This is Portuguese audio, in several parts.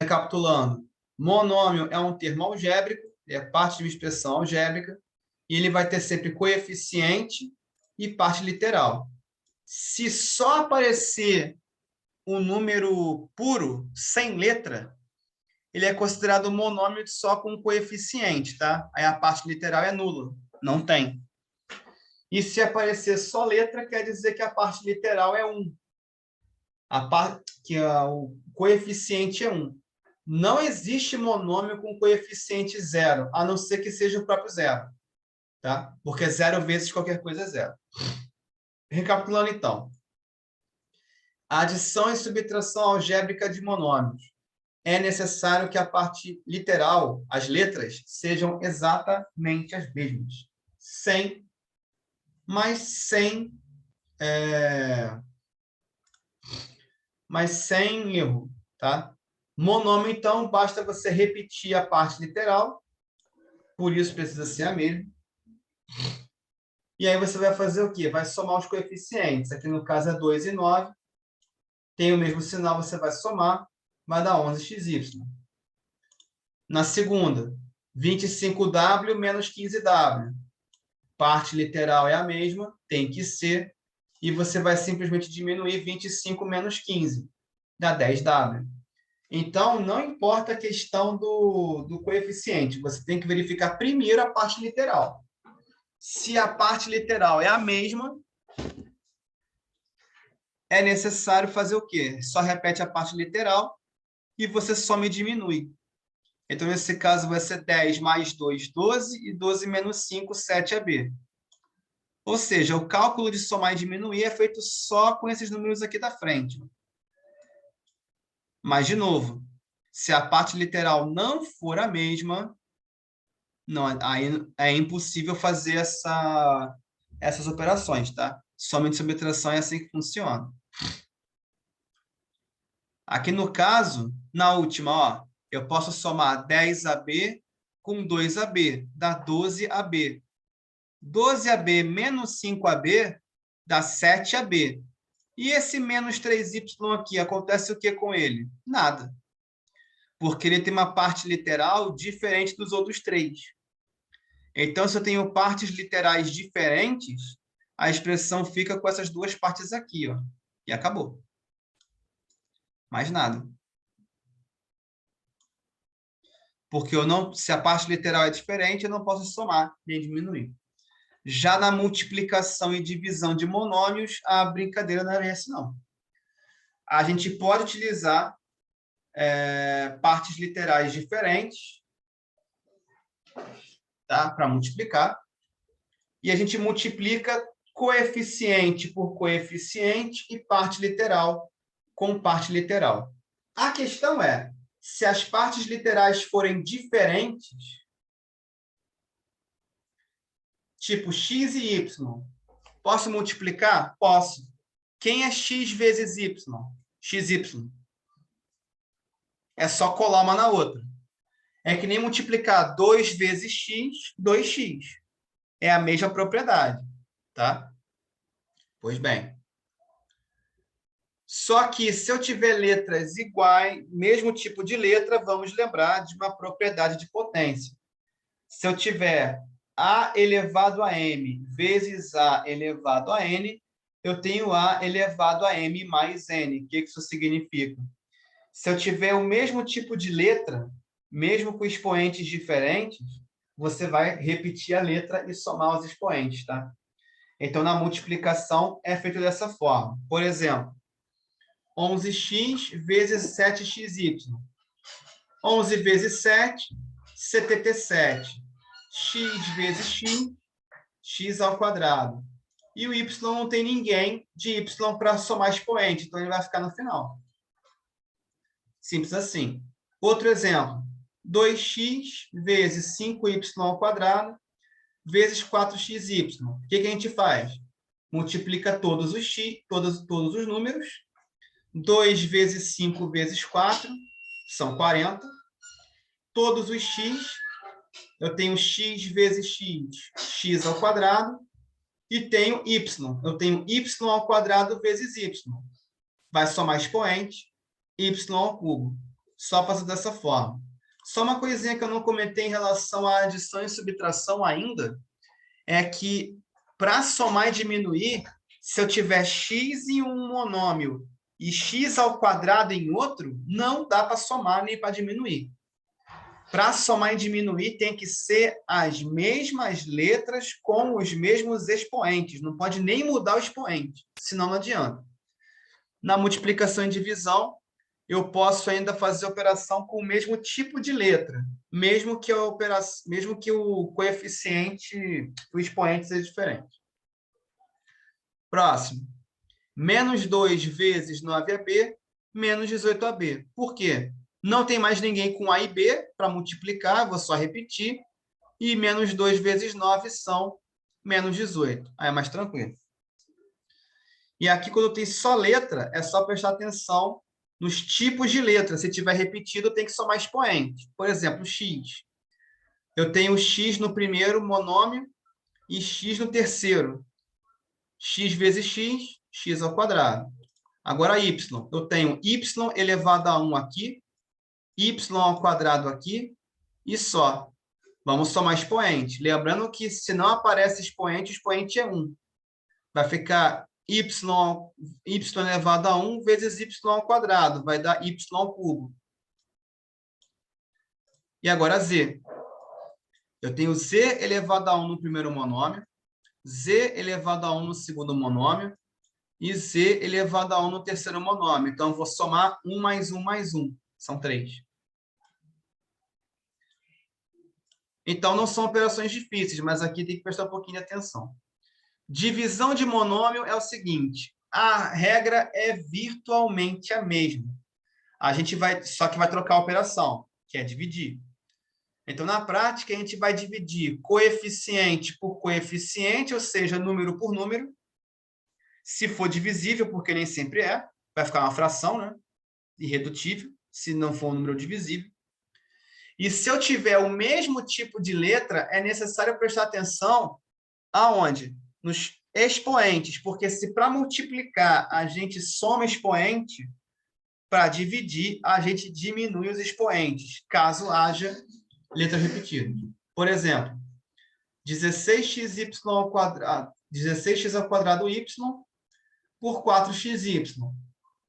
Recapitulando, monômio é um termo algébrico, é parte de uma expressão algébrica, e ele vai ter sempre coeficiente e parte literal. Se só aparecer um número puro, sem letra, ele é considerado monômio só com coeficiente, tá? Aí a parte literal é nula, não tem. E se aparecer só letra, quer dizer que a parte literal é 1. O coeficiente é 1. Não existe monômio com coeficiente 0, a não ser que seja o próprio zero. Tá? Porque 0 vezes qualquer coisa é 0. Recapitulando, então. A adição e subtração algébrica de monômios. É necessário que a parte literal, as letras, sejam exatamente as mesmas. Mas sem erro, tá? Monômio, então, basta você repetir a parte literal, por isso precisa ser a mesma. E aí você vai fazer o quê? Vai somar os coeficientes. Aqui no caso é 2 e 9. Tem o mesmo sinal, você vai somar, vai dar 11xy. Na segunda, 25w menos 15w. Parte literal é a mesma, tem que ser, e você vai simplesmente diminuir 25 menos 15, dá 10w. Então, não importa a questão do coeficiente, você tem que verificar primeiro a parte literal. Se a parte literal é a mesma, é necessário fazer o quê? Só repete a parte literal e você soma e diminui. Então, nesse caso, vai ser 10 mais 2, 12, e 12 menos 5, 7AB. Ou seja, o cálculo de somar e diminuir é feito só com esses números aqui da frente. Mas, de novo, se a parte literal não for a mesma, não, aí é impossível fazer essas operações, tá? Somente subtração é assim que funciona. Aqui no caso, na última, ó, eu posso somar 10AB com 2AB, dá 12AB. 12AB menos 5AB dá 7AB. E esse menos 3y aqui, acontece o que com ele? Nada. Porque ele tem uma parte literal diferente dos outros três. Então, se eu tenho partes literais diferentes, a expressão fica com essas duas partes aqui, ó, e acabou. Mais nada. Porque se a parte literal é diferente, eu não posso somar nem diminuir. Já na multiplicação e divisão de monômios, a brincadeira não é essa, não. A gente pode utilizar partes literais diferentes, tá? Para multiplicar. E a gente multiplica coeficiente por coeficiente e parte literal com parte literal. A questão é, se as partes literais forem diferentes, tipo x e y, posso multiplicar? Posso. Quem é x vezes y? xy. É só colar uma na outra. É que nem multiplicar 2 vezes x, 2x. É a mesma propriedade, tá? Pois bem. Só que se eu tiver letras iguais, mesmo tipo de letra, vamos lembrar de uma propriedade de potência. Se eu tiver a elevado a m vezes a elevado a n, eu tenho a elevado a m mais n. O que isso significa? Se eu tiver o mesmo tipo de letra, mesmo com expoentes diferentes, você vai repetir a letra e somar os expoentes, tá? Então, na multiplicação, é feito dessa forma. Por exemplo, 11x vezes 7xy. 11 vezes 7, 77. X vezes x, x ao quadrado. E o y não tem ninguém de y para somar expoente, então ele vai ficar no final. Simples assim. Outro exemplo. 2x vezes 5y ao quadrado vezes 4xy. O que a gente faz? Multiplica todos os x, todos os números. 2 vezes 5 vezes 4 são 40. Todos os x, eu tenho x vezes x, x ao quadrado. E tenho y, eu tenho y ao quadrado vezes y. Vai somar expoente, y ao cubo. só faço dessa forma. Só uma coisinha que eu não comentei em relação à adição e subtração ainda, é que para somar e diminuir, se eu tiver x em um monômio e x ao quadrado em outro, não dá para somar nem para diminuir. Para somar e diminuir, tem que ser as mesmas letras com os mesmos expoentes. Não pode nem mudar o expoente, senão não adianta. Na multiplicação e divisão, eu posso ainda fazer operação com o mesmo tipo de letra, mesmo que o coeficiente, o expoente seja diferente. Próximo. Menos 2 vezes 9ab, menos 18ab. Por quê? Não tem mais ninguém com A e B para multiplicar, vou só repetir. E menos 2 vezes 9 são menos 18. Aí é mais tranquilo. E aqui, quando tem só letra, é só prestar atenção nos tipos de letra. Se tiver repetido, tem que somar expoente. Por exemplo, x. Eu tenho x no primeiro monômio e x no terceiro. X vezes x, x ao quadrado. Agora, y. Eu tenho y elevado a 1 aqui, y ao quadrado aqui, e só. Vamos somar expoente. Lembrando que, se não aparece expoente, o expoente é 1. Vai ficar y elevado a 1 vezes y ao quadrado. Vai dar y ao cubo. E agora z. Eu tenho z elevado a 1 no primeiro monômio, z elevado a 1 no segundo monômio, e z elevado a 1 no terceiro monômio. Então, eu vou somar 1 mais 1 mais 1. São 3. Então, não são operações difíceis, mas aqui tem que prestar um pouquinho de atenção. Divisão de monômio é o seguinte, a regra é virtualmente a mesma. A gente vai, só que vai trocar a operação, que é dividir. Então, na prática, a gente vai dividir coeficiente por coeficiente, ou seja, número por número. Se for divisível, porque nem sempre é, vai ficar uma fração, né? Irredutível, se não for um número divisível. E se eu tiver o mesmo tipo de letra, é necessário prestar atenção aonde? Nos expoentes, porque se para multiplicar a gente soma expoente, para dividir a gente diminui os expoentes, caso haja letras repetidas. Por exemplo, 16xy ao quadrado, 16x ao quadrado y por 4xy.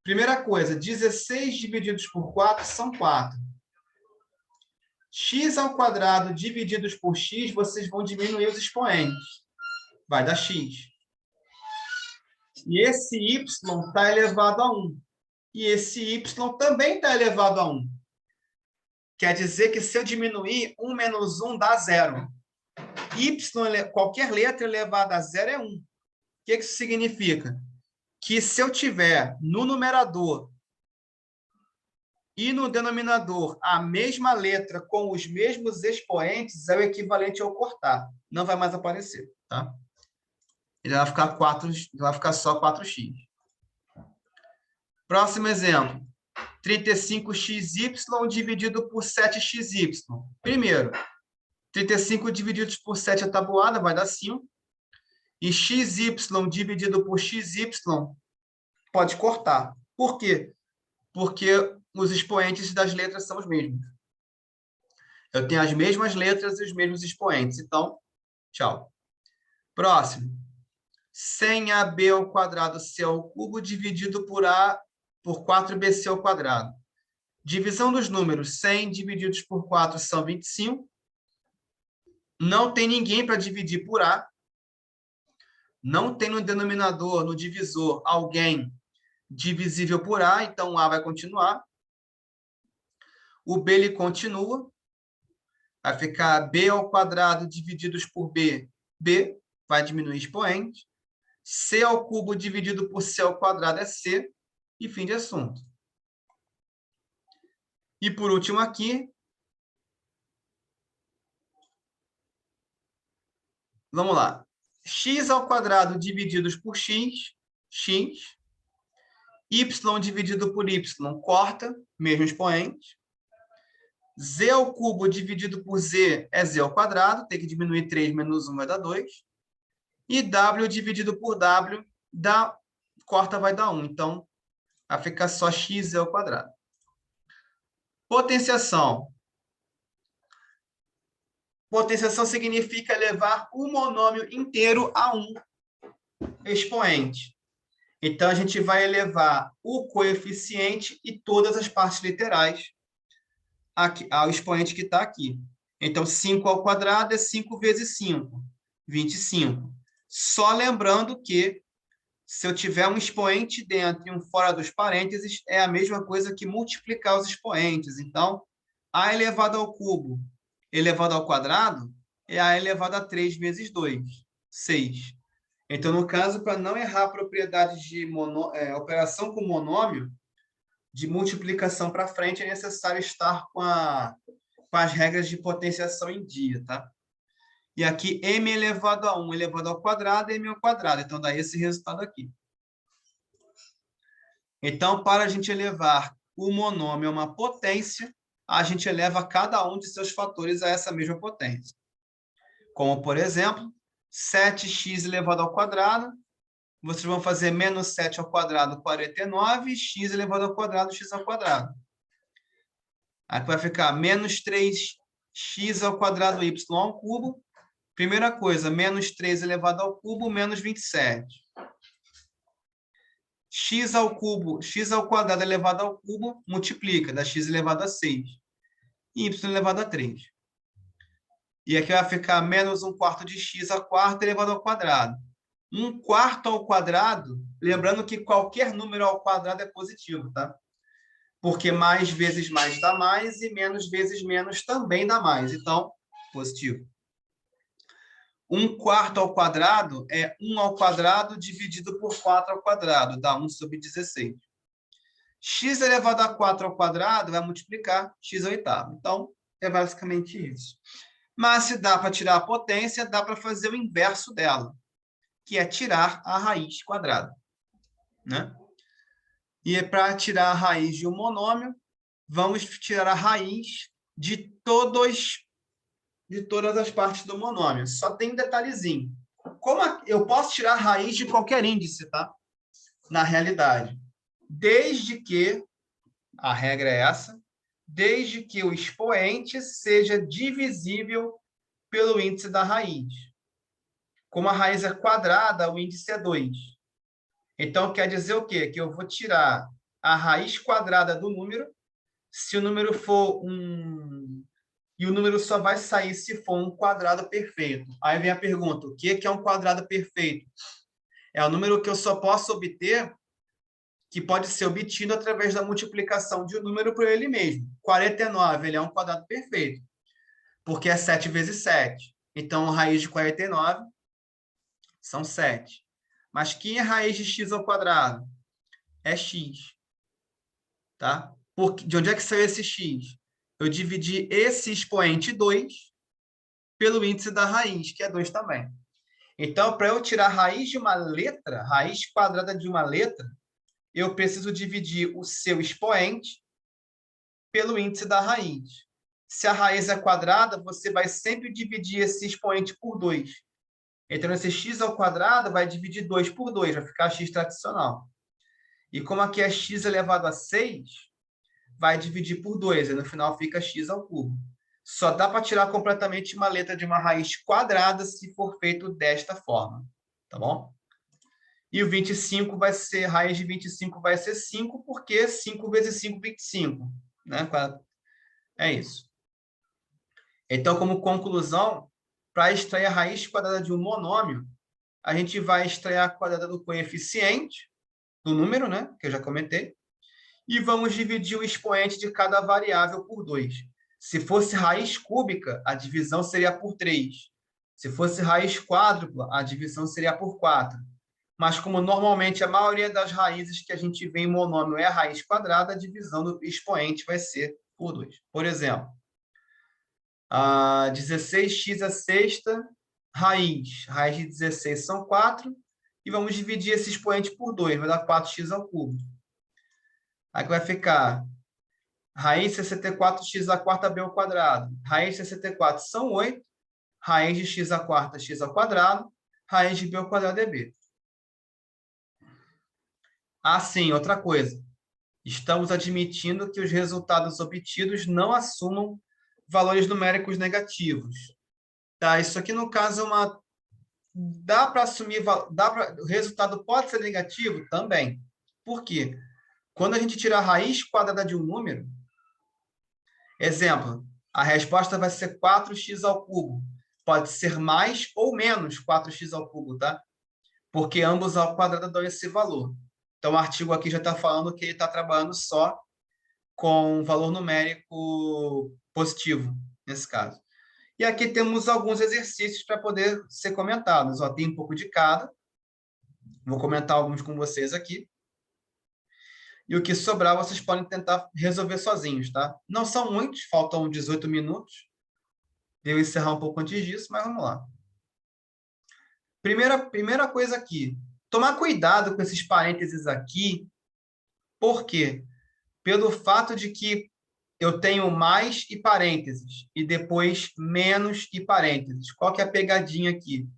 Primeira coisa, 16 divididos por 4 são 4. X ao quadrado divididos por x, vocês vão diminuir os expoentes. Vai dar x. E esse y está elevado a 1. E esse y também está elevado a 1. Quer dizer que se eu diminuir, 1 menos 1 dá 0. Qualquer letra elevada a 0 é 1. O que isso significa? Que se eu tiver no numerador e no denominador a mesma letra com os mesmos expoentes, é o equivalente ao cortar. Não vai mais aparecer, tá? Ele vai ficar 4, vai ficar só 4x. Próximo exemplo. 35xy dividido por 7xy. Primeiro, 35 divididos por 7 é tabuada, vai dar 5. E xy dividido por xy pode cortar. Por quê? Porque os expoentes das letras são os mesmos. Eu tenho as mesmas letras e os mesmos expoentes. Então, tchau. Próximo. 100ab ao quadrado c ao cubo dividido por a por 4bc ao quadrado. Divisão dos números. 100 divididos por 4 são 25. Não tem ninguém para dividir por a. Não tem no denominador, no divisor, alguém divisível por a, então o a vai continuar. O b ele continua. Vai ficar b ao quadrado divididos por b, b, vai diminuir expoente. C ao cubo dividido por C ao quadrado é C, e fim de assunto. E por último aqui, vamos lá. X ao quadrado divididos por x, x. Y dividido por y, corta, mesmo expoente. Z ao cubo dividido por Z é Z ao quadrado, tem que diminuir 3 menos 1 vai dar 2. E W dividido por W, corta vai dar 1. Então, vai ficar só x ao quadrado. Potenciação. Potenciação significa elevar o monômio inteiro a um expoente. Então, a gente vai elevar o coeficiente e todas as partes literais aqui, ao expoente que está aqui. Então, 5 ao quadrado é 5 vezes 5, 25. Só lembrando que, se eu tiver um expoente dentro e um fora dos parênteses, é a mesma coisa que multiplicar os expoentes. Então, a elevado ao cubo elevado ao quadrado é a elevado a 3 vezes 2, 6. Então, no caso, para não errar propriedades de operação com monômio, de multiplicação para frente, é necessário estar com as regras de potenciação em dia, tá? E aqui, m elevado a 1 elevado ao quadrado, m ao quadrado. Então, dá esse resultado aqui. Então, para a gente elevar o monômio a uma potência, a gente eleva cada um de seus fatores a essa mesma potência. Como, por exemplo, 7x elevado ao quadrado, vocês vão fazer menos 7 ao quadrado, 49, x elevado ao quadrado, x ao quadrado. Aqui vai ficar menos 3x ao quadrado, y ao cubo. Primeira coisa, menos 3 elevado ao cubo, menos 27. X ao cubo, x ao quadrado elevado ao cubo, multiplica, dá x elevado a 6. Y elevado a 3. E aqui vai ficar menos 1/4 de x a quarta elevado ao quadrado. 1/4 ao quadrado, lembrando que qualquer número ao quadrado é positivo, tá? Porque mais vezes mais dá mais e menos vezes menos também dá mais. Então, positivo. 1/4 ao quadrado é 1 ao quadrado dividido por 4 ao quadrado, dá 1/16. X elevado a 4 ao quadrado vai multiplicar x ao oitavo. Então, é basicamente isso. Mas se dá para tirar a potência, dá para fazer o inverso dela, que é tirar a raiz quadrada, né? E para tirar a raiz de um monômio, vamos tirar a raiz de todas as partes do monômio. Só tem um detalhezinho. Eu posso tirar a raiz de qualquer índice, tá? Na realidade. Desde que, a regra é essa, desde que o expoente seja divisível pelo índice da raiz. Como a raiz é quadrada, o índice é 2. Então, quer dizer o quê? Que eu vou tirar a raiz quadrada do número, se o número for e o número só vai sair se for um quadrado perfeito. Aí vem a pergunta, o que é um quadrado perfeito? É o número que eu só posso obter, que pode ser obtido através da multiplicação de um número por ele mesmo. 49, ele é um quadrado perfeito, porque é 7 vezes 7. Então, a raiz de 49 são 7. Mas quem é raiz de x ao quadrado? É x. Tá? De onde é que saiu esse x? Eu dividi esse expoente 2 pelo índice da raiz, que é 2 também. Então, para eu tirar a raiz de uma letra, raiz quadrada de uma letra, eu preciso dividir o seu expoente pelo índice da raiz. Se a raiz é quadrada, você vai sempre dividir esse expoente por 2. Então, esse x ao quadrado vai dividir 2 por 2, vai ficar x tradicional. E como aqui é x elevado a 6, vai dividir por 2, e no final fica x ao cubo. Só dá para tirar completamente uma letra de uma raiz quadrada se for feito desta forma, tá bom? E o 25 vai ser, raiz de 25 vai ser 5, porque 5 vezes 5, 25. Né? É isso. Então, como conclusão, para extrair a raiz quadrada de um monômio, a gente vai extrair a quadrada do coeficiente, do número, né? Que eu já comentei, e vamos dividir o expoente de cada variável por 2. Se fosse raiz cúbica, a divisão seria por 3. Se fosse raiz quádrupla, a divisão seria por 4. Mas como normalmente a maioria das raízes que a gente vê em monômio é a raiz quadrada, a divisão do expoente vai ser por 2. Por exemplo, a 16x a sexta, raiz de 16 são 4, e vamos dividir esse expoente por 2, vai dar 4x ao cubo. Aqui vai ficar raiz de 64x a quarta b ao quadrado. Raiz de 64 são 8, raiz de x a quarta, x ao quadrado, raiz de b ao quadrado é b. Ah, sim, outra coisa. Estamos admitindo que os resultados obtidos não assumam valores numéricos negativos. Tá? Isso aqui, no caso, é uma... Dá para assumir... O resultado pode ser negativo? Também. Por quê? Quando a gente tira a raiz quadrada de um número, exemplo, a resposta vai ser 4x ao cubo. Pode ser mais ou menos 4x ao cubo, tá? Porque ambos ao quadrado dão esse valor. Então, o artigo aqui já está falando que ele está trabalhando só com valor numérico positivo, nesse caso. E aqui temos alguns exercícios para poder ser comentados. Ó, tem um pouco de cada. Vou comentar alguns com vocês aqui. E o que sobrar, vocês podem tentar resolver sozinhos, tá? Não são muitos, faltam 18 minutos. Devo encerrar um pouco antes disso, mas vamos lá. Primeira coisa aqui, tomar cuidado com esses parênteses aqui. Por quê? Pelo fato de que eu tenho mais e parênteses, e depois menos e parênteses. Qual que é a pegadinha aqui?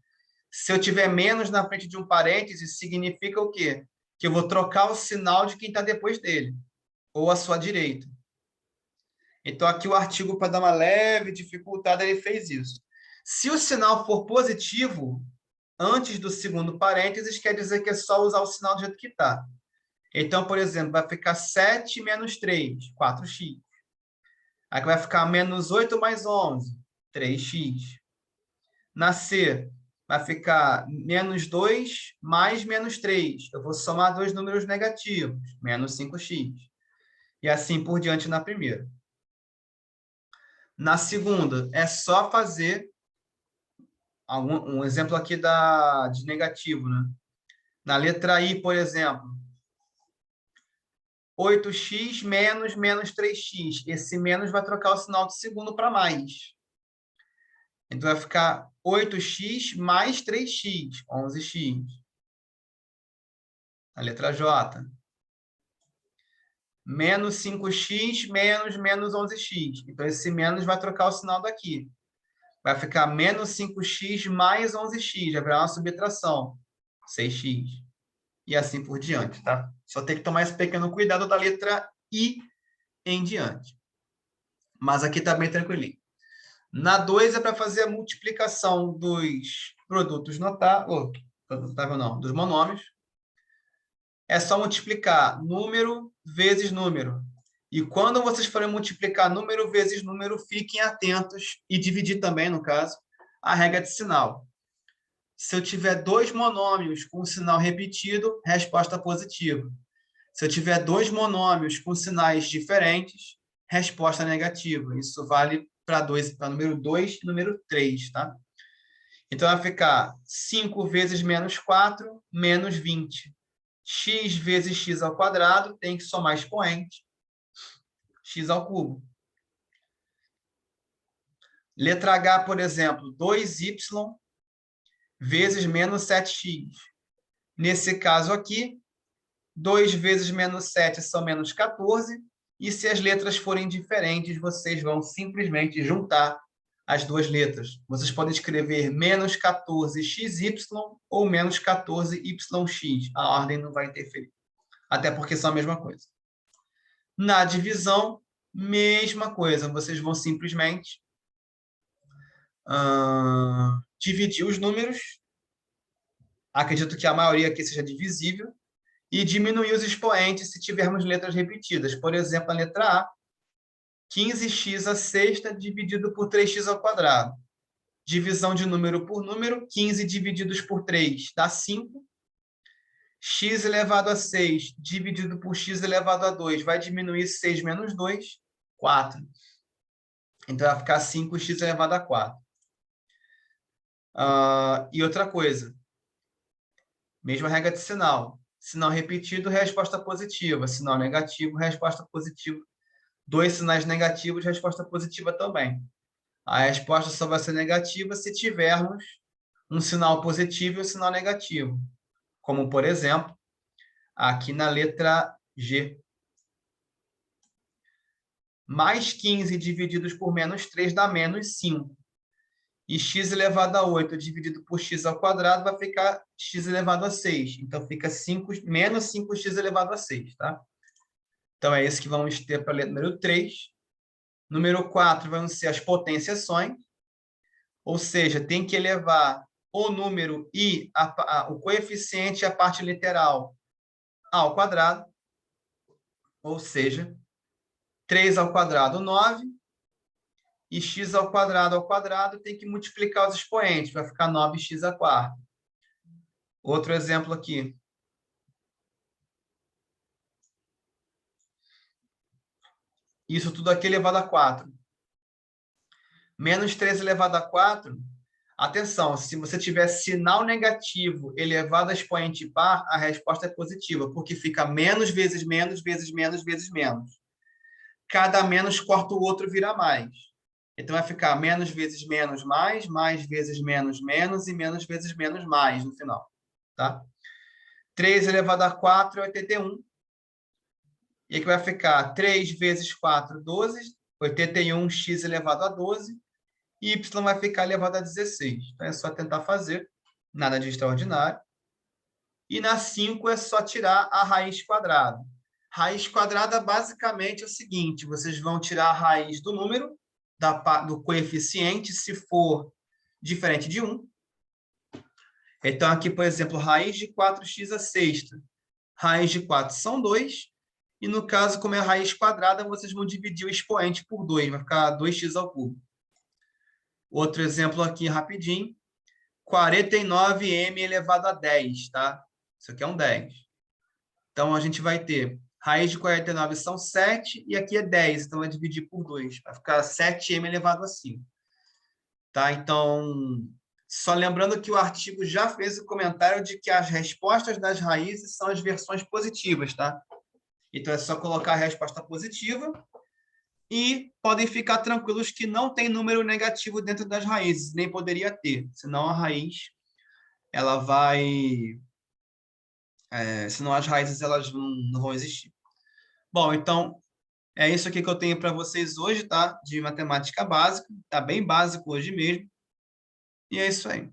Se eu tiver menos na frente de um parêntese, significa o quê? Que eu vou trocar o sinal de quem está depois dele, ou à sua direita. Então, aqui o artigo, para dar uma leve dificultada, ele fez isso. Se o sinal for positivo, antes do segundo parênteses, quer dizer que é só usar o sinal do jeito que está. Então, por exemplo, vai ficar 7 menos 3, 4x. Aqui vai ficar menos 8 mais 11, 3x. Na C, vai ficar menos 2 mais menos 3. Eu vou somar dois números negativos, menos 5x. E assim por diante na primeira. Na segunda, é só fazer um exemplo aqui de negativo, né? Na letra I, por exemplo, 8x menos menos 3x. Esse menos vai trocar o sinal de segundo para mais. Então, vai ficar 8x mais 3x, 11x. A letra J. Menos 5x menos menos 11x. Então, esse menos vai trocar o sinal daqui. Vai ficar menos 5x mais 11x. Vai virar uma subtração. 6x. E assim por diante, tá? Só tem que tomar esse pequeno cuidado da letra I em diante. Mas aqui está bem tranquilinho. Na 2 é para fazer a multiplicação dos produtos notáveis, dos monômios. É só multiplicar número vezes número. E quando vocês forem multiplicar número vezes número, fiquem atentos e dividir também, no caso, a regra de sinal. Se eu tiver dois monômios com sinal repetido, resposta positiva. Se eu tiver dois monômios com sinais diferentes, resposta negativa. Isso vale para número 2 e número 3, tá? Então, vai ficar 5 vezes menos 4, menos 20. X vezes x ao quadrado, tem que somar expoente. X ao cubo. Letra H, por exemplo, 2y vezes menos 7x. Nesse caso aqui, 2 vezes menos 7 são menos 14, e se as letras forem diferentes, vocês vão simplesmente juntar as duas letras. Vocês podem escrever menos 14xy ou menos 14yx. A ordem não vai interferir, até porque são a mesma coisa. Na divisão, mesma coisa. Vocês vão simplesmente dividir os números. Acredito que a maioria aqui seja divisível. E diminuir os expoentes se tivermos letras repetidas. Por exemplo, a letra A, 15x à sexta dividido por 3x ao quadrado. Divisão de número por número, 15 divididos por 3 dá 5. X elevado a 6 dividido por x elevado a 2 vai diminuir 6 menos 2, 4. Então, vai ficar 5x elevado a 4. E outra coisa, mesma regra de sinal. Sinal repetido, resposta positiva. Sinal negativo, resposta positiva. Dois sinais negativos, resposta positiva também. A resposta só vai ser negativa se tivermos um sinal positivo e um sinal negativo. Como, por exemplo, aqui na letra G. Mais 15 divididos por menos 3 dá menos 5. E x elevado a 8 dividido por x ao quadrado vai ficar x elevado a 6. Então, fica menos 5x elevado a 6, tá? Então, é isso que vamos ter para a letra número 3. Número 4 vão ser as potenciações, ou seja, tem que elevar o número e o coeficiente e a parte literal ao quadrado, ou seja, 3 ao quadrado, 9, e x ao quadrado tem que multiplicar os expoentes, vai ficar 9x à quarta. Outro exemplo aqui. Isso tudo aqui elevado a 4. Menos 3 elevado a 4. Atenção, se você tiver sinal negativo elevado a expoente par, a resposta é positiva, porque fica menos vezes menos, vezes menos, vezes menos. Cada menos corta o outro, vira mais. Então, vai ficar menos vezes menos mais vezes menos menos e menos vezes menos mais no final. Tá? 3 elevado a 4 é 81. E aqui vai ficar 3 vezes 4, 12. 81x elevado a 12. E y vai ficar elevado a 16. Então, é só tentar fazer. Nada de extraordinário. E na 5 é só tirar a raiz quadrada. Raiz quadrada, basicamente, é o seguinte. Vocês vão tirar a raiz do número, do coeficiente, se for diferente de 1. Então, aqui, por exemplo, raiz de 4x à sexta. Raiz de 4 são 2. E, no caso, como é raiz quadrada, vocês vão dividir o expoente por 2. Vai ficar 2x ao cubo. Outro exemplo aqui, rapidinho. 49m elevado a 10, tá? Isso aqui é um 10. Então, a gente vai ter raiz de 49 são 7 e aqui é 10. Então, vai dividir por 2. Vai ficar 7m elevado a 5. Tá? Então, só lembrando que o artigo já fez o comentário de que as respostas das raízes são as versões positivas, tá? Então, é só colocar a resposta positiva e podem ficar tranquilos que não tem número negativo dentro das raízes, nem poderia ter, senão a raiz, ela vai... senão as raízes elas não vão existir. Bom, então, é isso aqui que eu tenho para vocês hoje, tá? De matemática básica, tá bem básico hoje mesmo. E é isso aí.